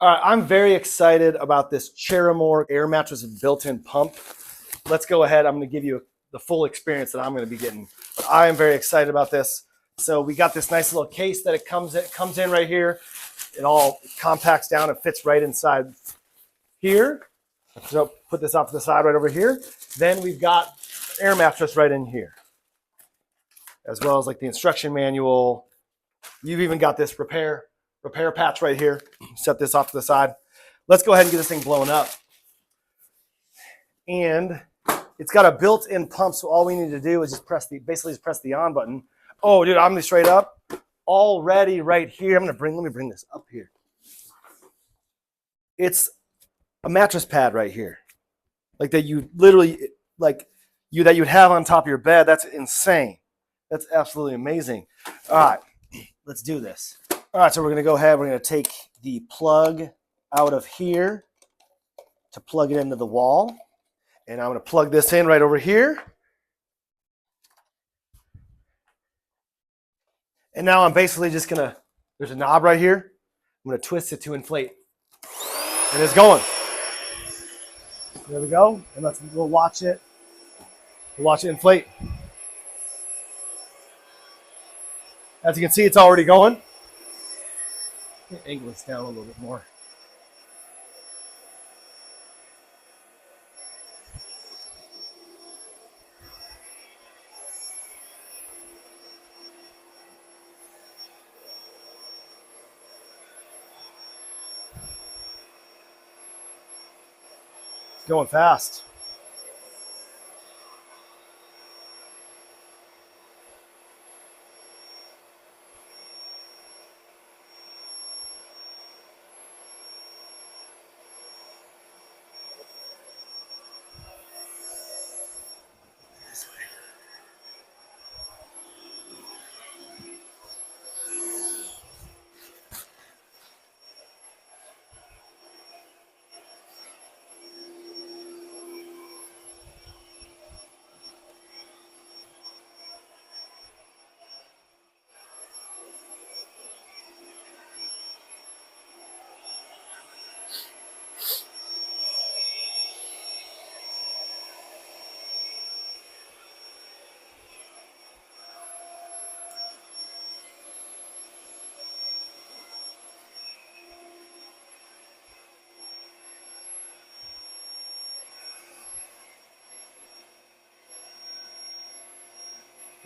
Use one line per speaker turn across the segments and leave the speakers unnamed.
All right, I'm very excited about this CHERIMOR air mattress with built-in pump. Let's go ahead. I'm going to give you the full experience that I'm going to be getting. But I am very excited about this. So we got this nice little case that it comes in right here. It all compacts down and fits right inside here. So put this off to the side right over here. Then we've got air mattress right in here, as well as like the instruction manual. You've even got this repair patch right here. Set this off to the side. Let's go ahead and get this thing blown up. And it's got a built-in pump, so all we need to do is just press the on button. Oh, dude, I'm gonna straight up already right here. Let me bring this up here. It's a mattress pad right here, like that you literally that you'd have on top of your bed. That's insane. That's absolutely amazing. All right, let's do this. All right, so we're gonna go ahead. We're gonna take the plug out of here to plug it into the wall. And I'm gonna plug this in right over here. And now I'm basically just gonna, there's a knob right here. I'm gonna twist it to inflate. And it's going. There we go. And we'll watch it. We'll watch it inflate. As you can see, it's already going. Angle this down a little bit more. It's going fast.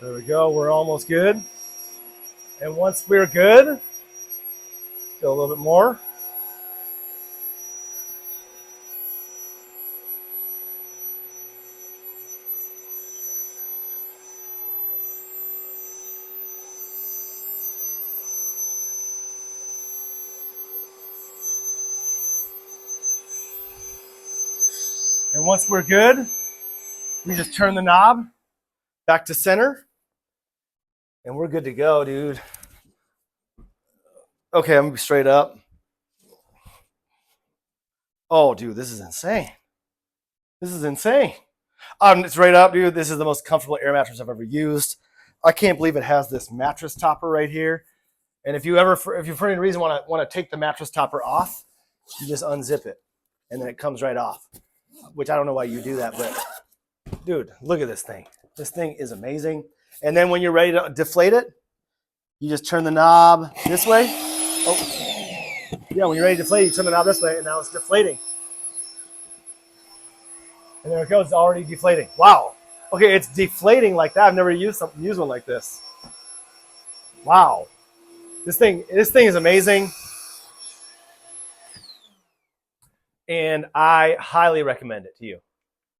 There we go, we're almost good. And once we're good, still a little bit more. And once we're good, we just turn the knob back to center. And we're good to go, dude. Okay, I'm gonna be straight up. Oh, dude, this is insane. This is insane. Straight up, dude, this is the most comfortable air mattress I've ever used. I can't believe it has this mattress topper right here. And if you for any reason want to take the mattress topper off, you just unzip it, and then it comes right off. Which I don't know why you do that, but dude, look at this thing. This thing is amazing. And then when you're ready to deflate it, you just turn the knob this way. Oh, yeah, when you're ready to deflate, you turn the knob this way, and now it's deflating. And there it goes, it's already deflating. Wow. Okay, it's deflating like that. I've never used one like this. Wow. This thing is amazing. And I highly recommend it to you.